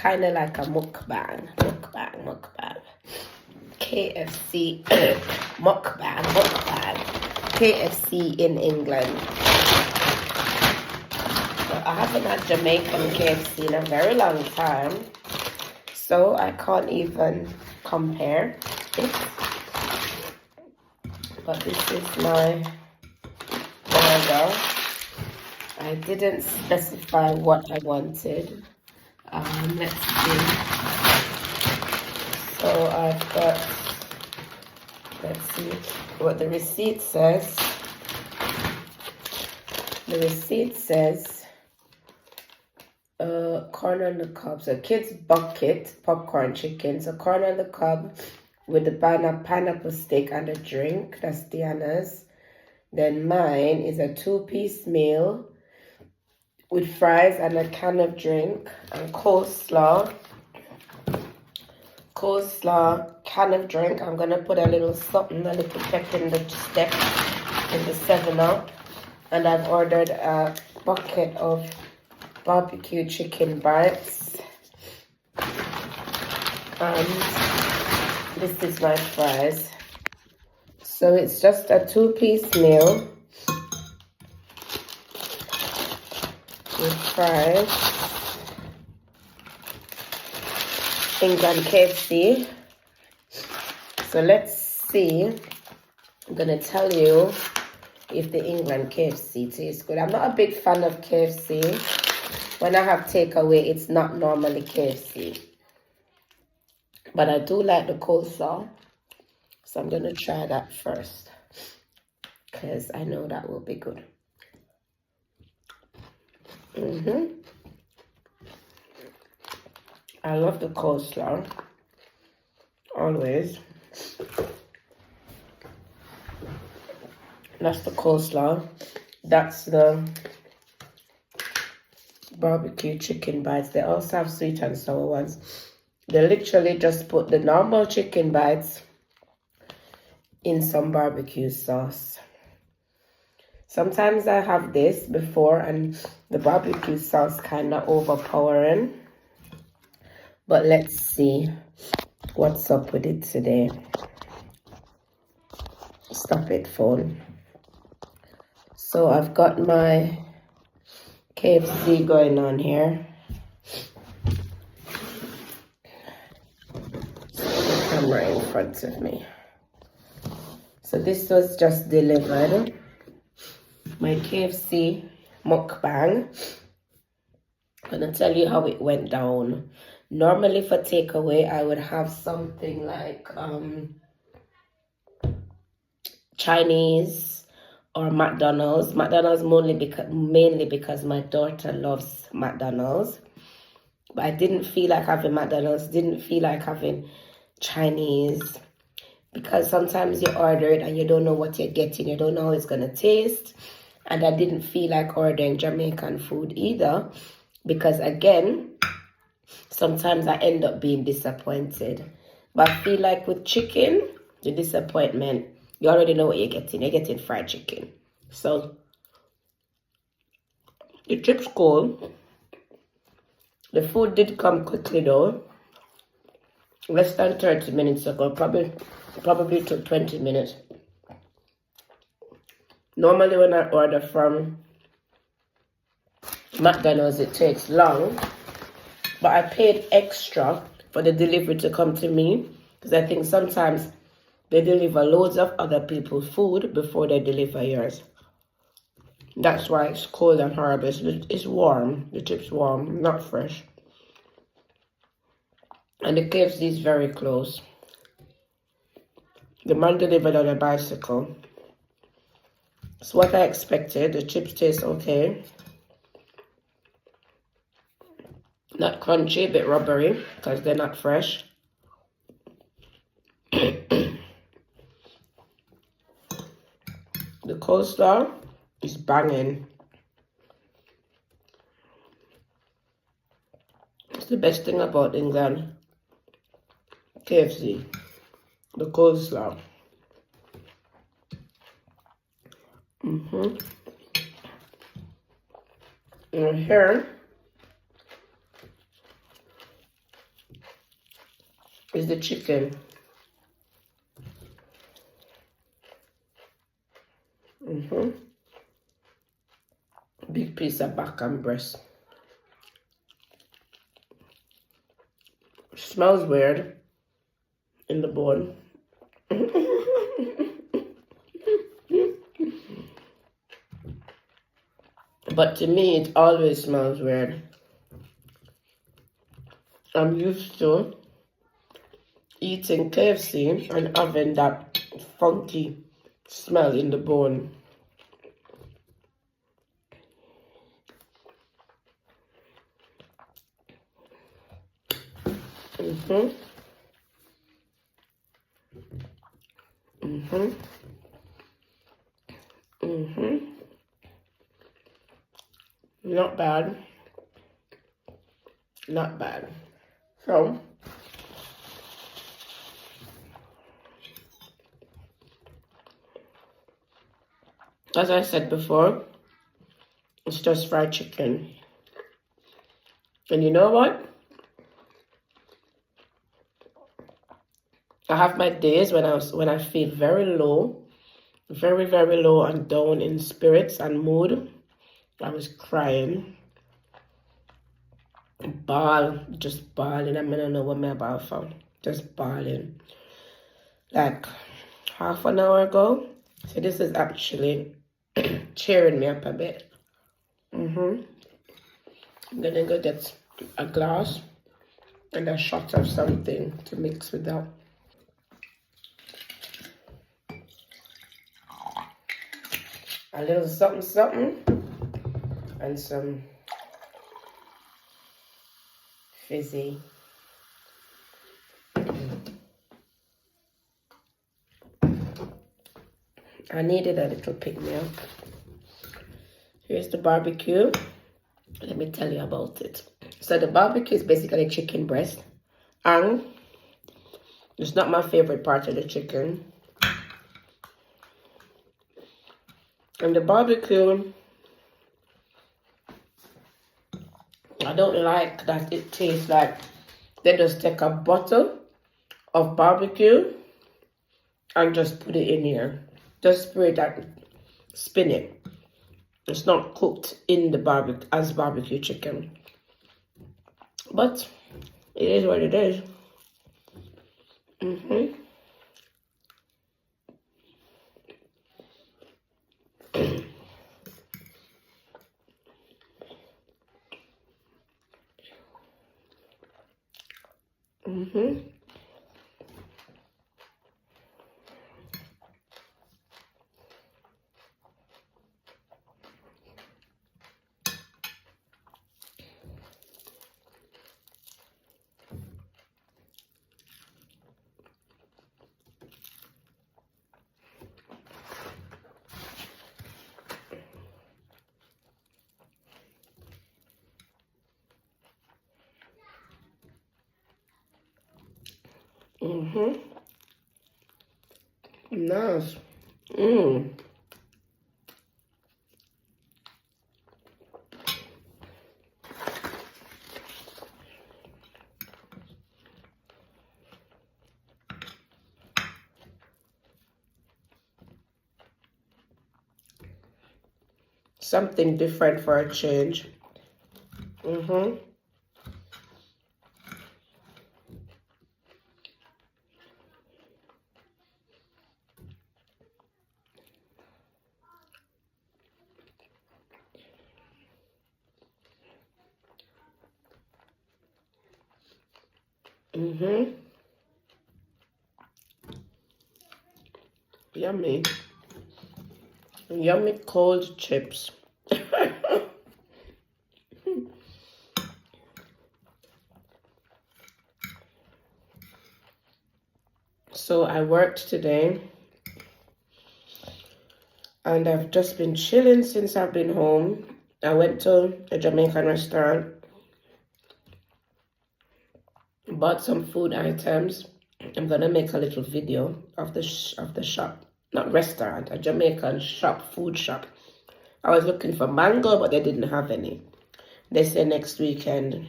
kind of like a mukbang. KFC mukbang. KFC in England. So I haven't had Jamaican KFC in a very long time, so I can't even compare it. But this is my burger. I didn't specify what I wanted. Let's see. So I've got, let's see what the receipt says. The receipt says corn on the cob. So kids bucket popcorn chicken. So corn on the cob with the pineapple steak and a drink. That's Diana's. Then mine is a 2-piece meal with fries and a can of drink and coleslaw, can of drink. I'm gonna put a little something, a little pep in the step in the 7-Up. And I've ordered a bucket of barbecue chicken bites. And this is my fries. So it's just a 2-piece meal with fries, England KFC. So let's see. I'm gonna tell you if the England KFC tastes good. I'm not a big fan of KFC. When I have takeaway, it's not normally KFC. But I do like the coleslaw. So I'm gonna try that first, because I know that will be good. I love the coleslaw, always. That's the coleslaw. That's the barbecue chicken bites. They also have sweet and sour ones. They literally just put the normal chicken bites in some barbecue sauce. Sometimes I have this before and the barbecue sauce kind of overpowering. But let's see what's up with it today. Stop it, phone. So I've got my KFC going on here. The camera in front of me. So this was just delivered. My KFC mukbang. I'm gonna tell you how it went down. Normally for takeaway, I would have something like Chinese or McDonald's. McDonald's mainly because my daughter loves McDonald's. But I didn't feel like having McDonald's, didn't feel like having Chinese. Because sometimes you order it and you don't know what you're getting. You don't know how it's going to taste. And I didn't feel like ordering Jamaican food either. Because again, sometimes I end up being disappointed. But I feel like with chicken, the disappointment, you already know what you're getting. You're getting fried chicken. So, the trip's cool. The food did come quickly though. Less than 30 minutes ago. Probably took 20 minutes. Normally when I order from McDonald's, it takes long. But I paid extra for the delivery to come to me. Because I think sometimes they deliver loads of other people's food before they deliver yours. That's why it's cold and horrible. It's warm. The chip's warm, not fresh. And the KFC is very close. The man delivered on a bicycle. It's what I expected. The chips taste okay. Not crunchy, a bit rubbery because they're not fresh. The coleslaw is banging. It's the best thing about England. KFC. The coleslaw. And here is the chicken. Big piece of back and breast. Smells weird in the bone. But to me, it always smells weird. I'm used to eating KFC and having that funky smell in the bone. Not bad. Not bad. So, as I said before, it's just fried chicken. And you know what? I have my days when I feel very low, very low and down in spirits and mood. I was crying, just bawling. I don't know what my about for, just bawling. Like half an hour ago. So this is actually cheering me up a bit. I'm gonna go get a glass and a shot of something to mix with that. A little something and some fizzy. I needed a little pick-me-up. Here's the barbecue. Let me tell you about it. So the barbecue is basically chicken breast. And it's not my favorite part of the chicken. And the barbecue, I don't like that it tastes like they just take a bottle of barbecue and just put it in here. Just spray that, spin it. It's not cooked in the barbecue as barbecue chicken. But it is what it is. Nice. Something different for a change. Yummy. Yummy cold chips. So I worked today and I've just been chilling since I've been home. I went to a Jamaican restaurant, bought some food items. I'm gonna make a little video of the shop, not restaurant, a Jamaican shop, food shop. I was looking for mango, but they didn't have any. They say next weekend.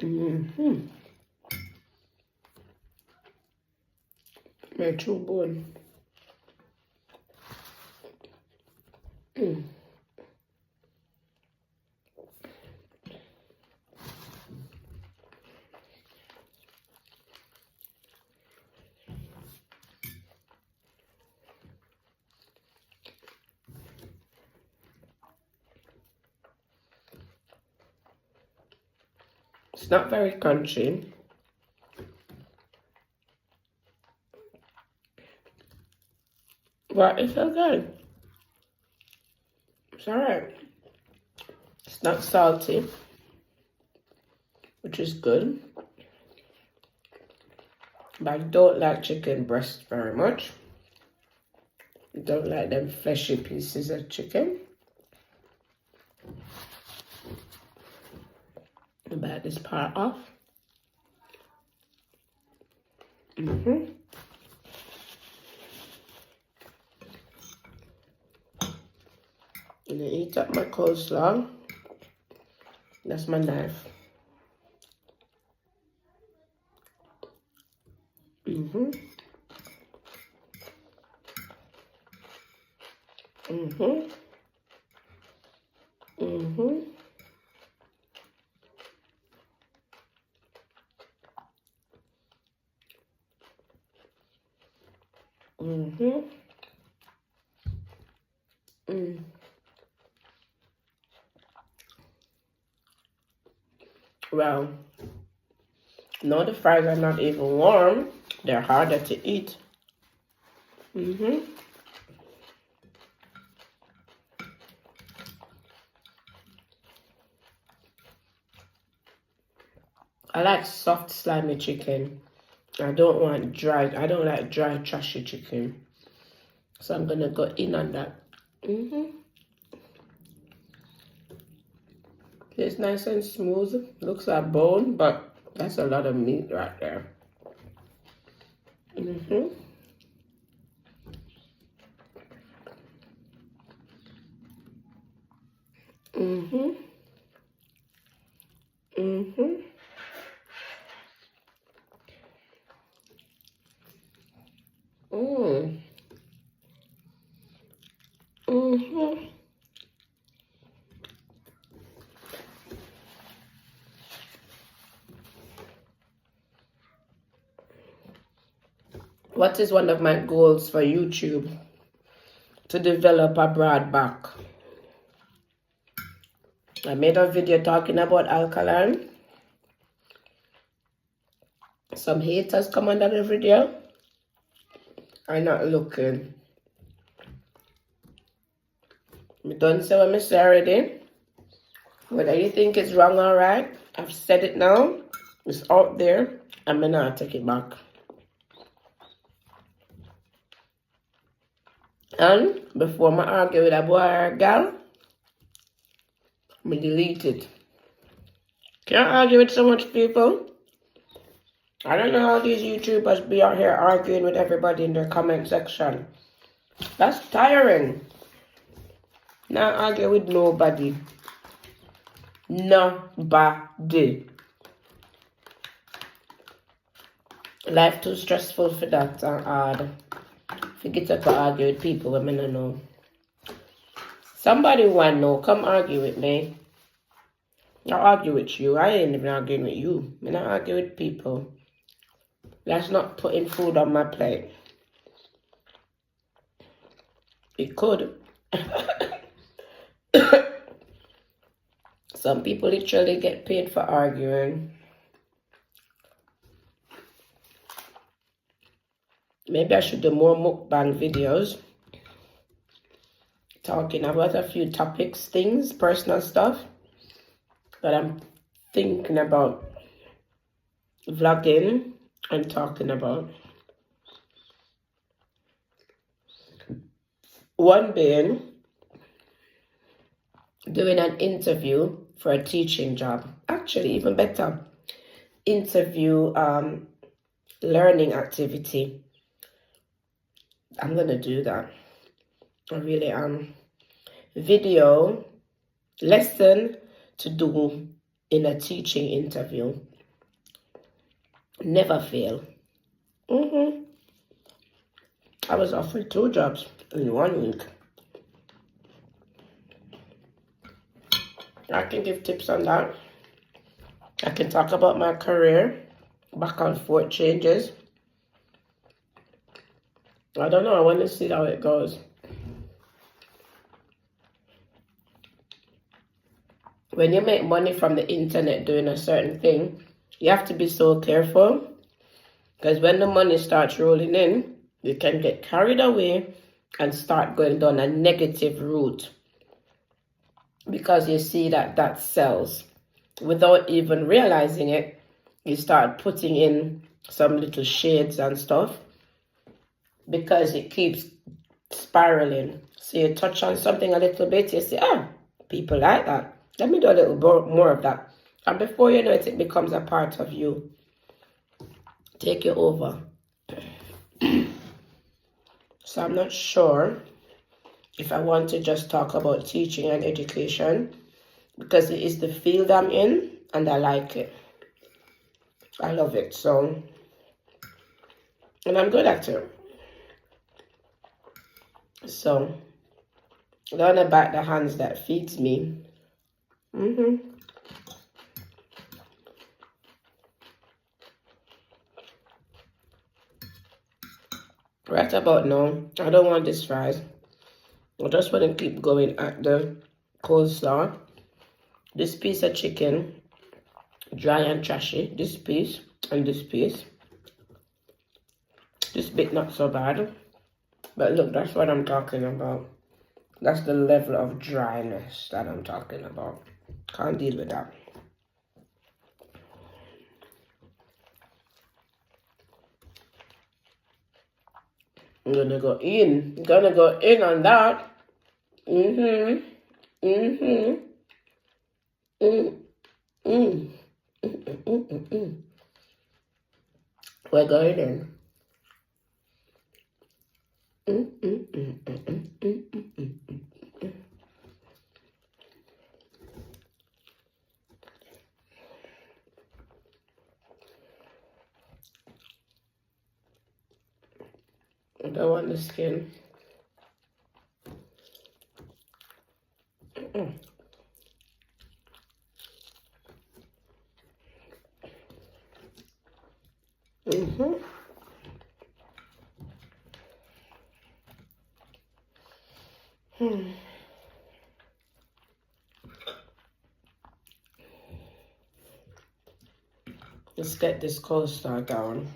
My true bone. It's not very crunchy. But it's okay. It's alright. It's not salty, which is good. But I don't like chicken breast very much. I don't like them fleshy pieces of chicken. I'll bite this part off. I'm gonna eat up my coleslaw. That's my knife. Well, no, the fries are not even warm. They're harder to eat. I like soft, slimy chicken. I don't want dry. I don't like dry, trashy chicken. So I'm gonna go in on that. It's nice and smooth. Looks like bone, but that's a lot of meat right there. What is one of my goals for YouTube? To develop a broad back. I made a video talking about alkaline. Some haters come under the video. I'm not looking. I don't say what I say already. Whether you think it's wrong or right, I've said it now. It's out there. I'm gonna take it back. And before I argue with a boy or a girl, I delete it. Can't argue with so much people. I don't know how these YouTubers be out here arguing with everybody in their comment section. That's tiring. Not argue with nobody. Nobody. Life too stressful for that and hard. Forget to argue with people when I don't know. Somebody want to know, come argue with me. I'll argue with you. I ain't even arguing with you. I'm not arguing with people. That's not putting food on my plate. It could. Some people literally get paid for arguing. Maybe I should do more mukbang videos. Talking about a few topics, things, personal stuff. But I'm thinking about vlogging and talking about. One being doing an interview for a teaching job. Actually, even better. Interview, learning activity. I'm gonna do that. I really am. Video lesson to do in a teaching interview. Never fail. I was offered 2 jobs in 1 week. I can give tips on that. I can talk about my career, back and forth changes. I don't know. I want to see how it goes. When you make money from the internet doing a certain thing, you have to be so careful. Because when the money starts rolling in, you can get carried away and start going down a negative route. Because you see that sells. Without even realizing it, you start putting in some little shades and stuff. Because it keeps spiraling. So you touch on something a little bit, you say, people like that. Let me do a little more of that. And before you know it, it becomes a part of you. Take you over. So I'm not sure if I want to just talk about teaching and education, because it is the field I'm in and I like it. I love it. So, and I'm good at it. So, learn about the hands that feeds me. Right about now, I don't want this fries. I just want to keep going at the coleslaw. This piece of chicken, dry and trashy. This piece and this piece. This bit not so bad. But look, that's what I'm talking about. That's the level of dryness that I'm talking about. Can't deal with that. I'm gonna go in. I'm gonna go in on that. We're going in. I don't want the skin. Let's get this coleslaw down.